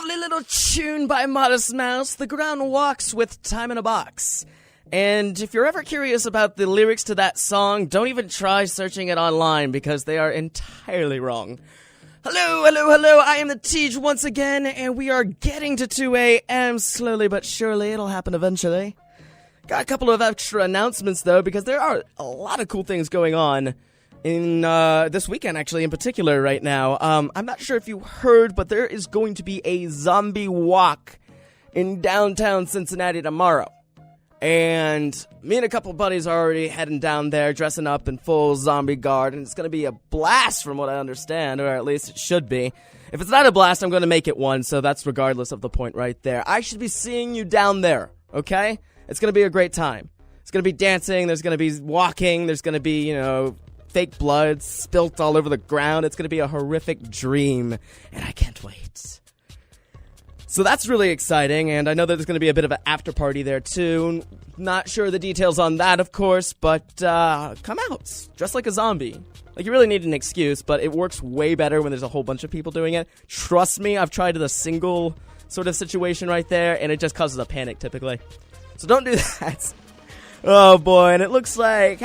lovely little tune by Modest Mouse, The Ground Walks with Time in a Box. And if you're ever curious about the lyrics to that song, don't even try searching it online because they are entirely wrong. Hello, I am the Teej once again, and we are getting to 2 a.m. slowly but surely. It'll happen eventually. Got a couple of extra announcements, though, because there are a lot of cool things going on in this weekend, actually, in particular, right now. I'm not sure if you heard, but there is going to be a zombie walk in downtown Cincinnati tomorrow. And me and a couple buddies are already heading down there, dressing up in full zombie guard, and it's going to be a blast from what I understand, or at least it should be. If it's not a blast, I'm going to make it one, so that's regardless of the point right there. I should be seeing you down there, okay? It's going to be a great time. It's going to be dancing, there's going to be walking, there's going to be, fake blood spilt all over the ground. It's going to be a horrific dream, and I can't wait. So that's really exciting, and I know that there's going to be a bit of an after party there too. Not sure the details on that, of course, but come out. Dress like a zombie. Like, you really need an excuse, but it works way better when there's a whole bunch of people doing it. Trust me, I've tried the single sort of situation right there, and it just causes a panic typically. So don't do that. Oh boy, and it looks like,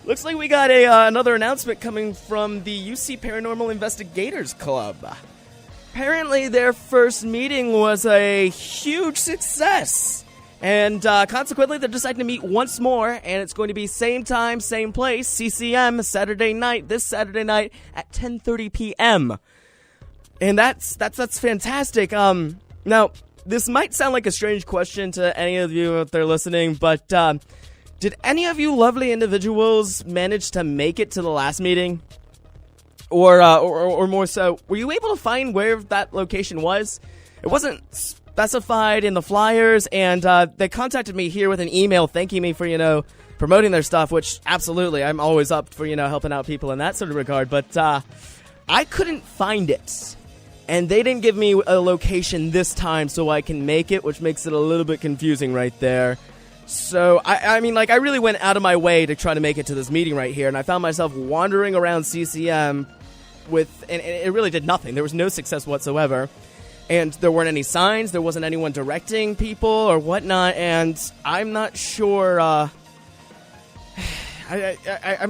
looks like we got another announcement coming from the UC Paranormal Investigators Club. Apparently, their first meeting was a huge success. And consequently, they're deciding to meet once more, and it's going to be same time, same place, CCM, this Saturday night at 10:30 p.m. And that's fantastic. Now, this might sound like a strange question to any of you out there listening, but did any of you lovely individuals manage to make it to the last meeting? Or more so, were you able to find where that location was? It wasn't specified in the flyers, and they contacted me here with an email thanking me for, promoting their stuff, which absolutely, I'm always up for, helping out people in that sort of regard, but I couldn't find it. And they didn't give me a location this time so I can make it, which makes it a little bit confusing right there. So, I really went out of my way to try to make it to this meeting right here, and I found myself wandering around CCM and it really did nothing. There was no success whatsoever. And there weren't any signs, there wasn't anyone directing people or whatnot, and I'm not sure, I'm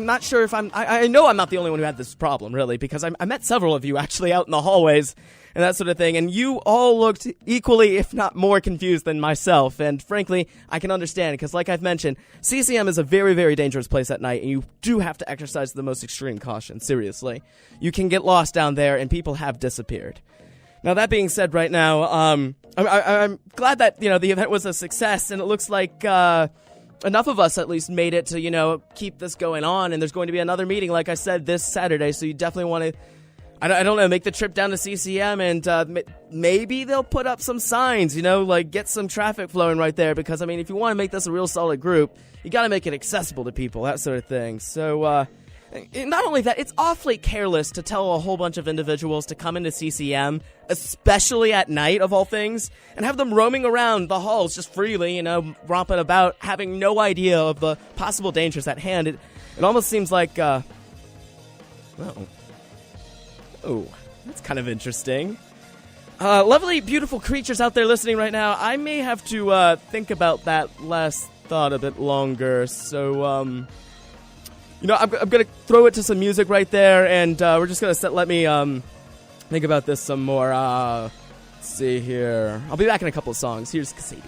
not sure if I know I'm not the only one who had this problem, really, because I met several of you actually out in the hallways and that sort of thing, and you all looked equally, if not more, confused than myself, and frankly, I can understand, because like I've mentioned, CCM is a very, very dangerous place at night, and you do have to exercise the most extreme caution, seriously. You can get lost down there, and people have disappeared. Now, that being said right now, I'm glad that, the event was a success, and it looks like, enough of us at least made it to, keep this going on, and there's going to be another meeting, like I said, this Saturday, so you definitely want to, I don't know, make the trip down to CCM, and maybe they'll put up some signs, get some traffic flowing right there, because, if you want to make this a real solid group, you got to make it accessible to people, that sort of thing. So, not only that, it's awfully careless to tell a whole bunch of individuals to come into CCM, especially at night, of all things, and have them roaming around the halls just freely, romping about, having no idea of the possible dangers at hand. It almost seems like, Oh, that's kind of interesting. Lovely, beautiful creatures out there listening right now. I may have to think about that last thought a bit longer. So, I'm going to throw it to some music right there, and we're just going to let me think about this some more. Let's see here. I'll be back in a couple of songs. Here's Kasabian.